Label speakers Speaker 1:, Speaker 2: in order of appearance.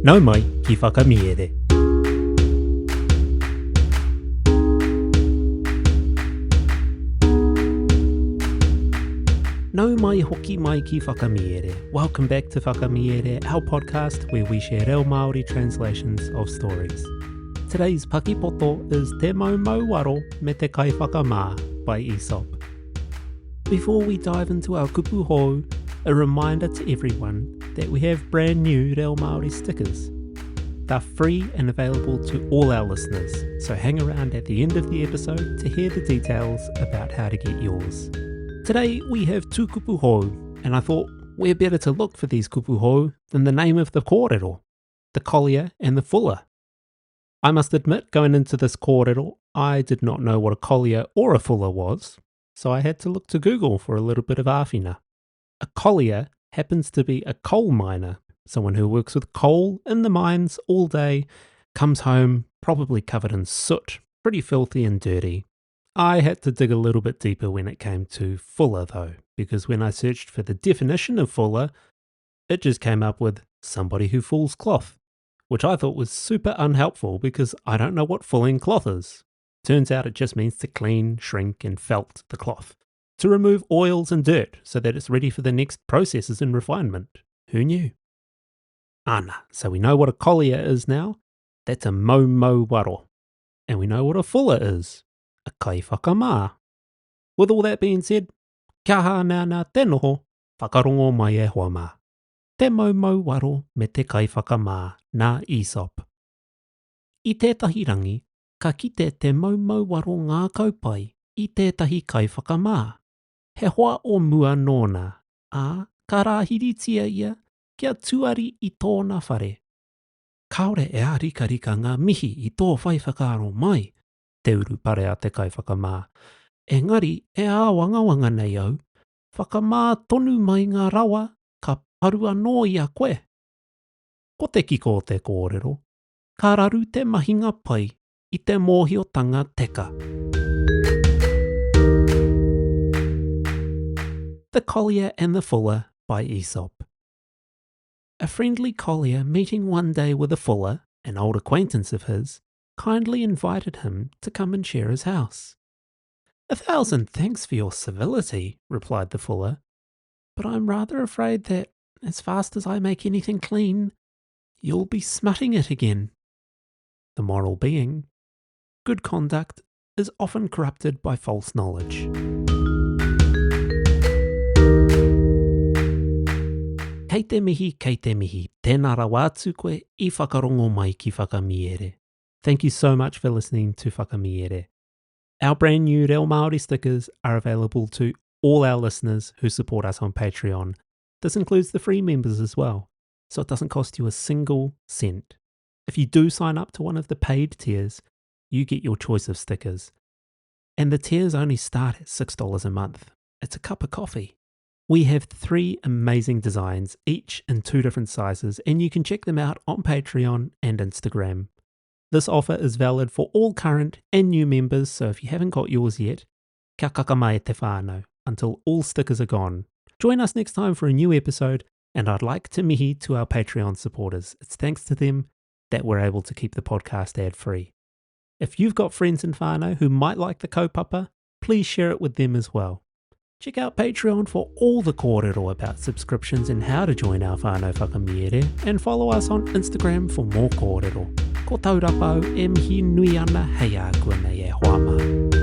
Speaker 1: Nau mai ki whakamiere. Nau mai hoki mai ki whakamiere. Welcome back to Whakamiere, our podcast where we share reo Māori translations of stories. Today's Paki Poto is Te Maumau Waro me te Kaiwhakamā by Aesop. Before we dive into our kupu hou, a reminder to everyone that we have brand new reo Māori stickers. They're free and available to all our listeners, so hang around at the end of the episode to hear the details about how to get yours. Today we have two kupu hou, and I thought where better to look for these kupu hou than the name of the kōrero, the Collier and the Fuller. I must admit, going into this kōrero, I did not know what a Collier or a Fuller was, so I had to look to Google for a little bit of āwhina. A Collier happens to be a coal miner, someone who works with coal in the mines all day, comes home probably covered in soot, pretty filthy and dirty. I had to dig a little bit deeper when it came to Fuller though, because when I searched for the definition of Fuller, it just came up with somebody who fulls cloth, which I thought was super unhelpful because I don't know what fulling cloth is. Turns out it just means to clean, shrink and felt the cloth, to remove oils and dirt so that it's ready for the next processes and refinement. Who knew? Ana, so we know what a Collier is now. That's a Maumau Waro. And we know what a Fuller is. A Kaiwhakamā. With all that being said, kia ha nā te noho, whakarongo mai e hoa mā. Te Maumau Waro me te Kaiwhakamā nā Aesop. I tētahi rangi, ka kite te Maumau Waro ngā kaupai i tētahi Kaiwhakamā. He hoa o mua nōna, ā ka rāhiritia ia kia tuari i tōna whare. Kaore e a rika ngā mihi i tō whai whakaaro mai, te uru pare a te Kaiwhakamā. Engari e a wangawanga nei au, whakamā tonu mai ngā rawa ka paru anō i a koe. Ko te kiko o te kōrero, ka raru te mahinga pai i te mōhiotanga teka. The Collier and the Fuller by Aesop. A friendly collier meeting one day with a fuller, an old acquaintance of his, kindly invited him to come and share his house. "1,000 thanks for your civility," replied the fuller, "but I'm rather afraid that, as fast as I make anything clean, you'll be smutting it again." The moral being, good conduct is often corrupted by false knowledge. Kei te mihi, tēnā rawa atu koe I whakarongo mai ki whakamiere. Thank you so much for listening to Whakamiere. Our brand new reo Māori stickers are available to all our listeners who support us on Patreon. This includes the free members as well, so it doesn't cost you a single cent. If you do sign up to one of the paid tiers, you get your choice of stickers. And the tiers only start at $6 a month. It's a cup of coffee. We have 3 amazing designs, each in 2 different sizes, and you can check them out on Patreon and Instagram. This offer is valid for all current and new members, so if you haven't got yours yet, kia kakamai te whānau, until all stickers are gone. Join us next time for a new episode, and I'd like to mihi to our Patreon supporters. It's thanks to them that we're able to keep the podcast ad-free. If you've got friends in whānau who might like the kaupapa, please share it with them as well. Check out Patreon for all the kōrero about subscriptions and how to join our whānau whakamiere, and follow us on Instagram for more kōrero. Ko Taurapa e mihi nui ana hei a kua nei e hoa mā.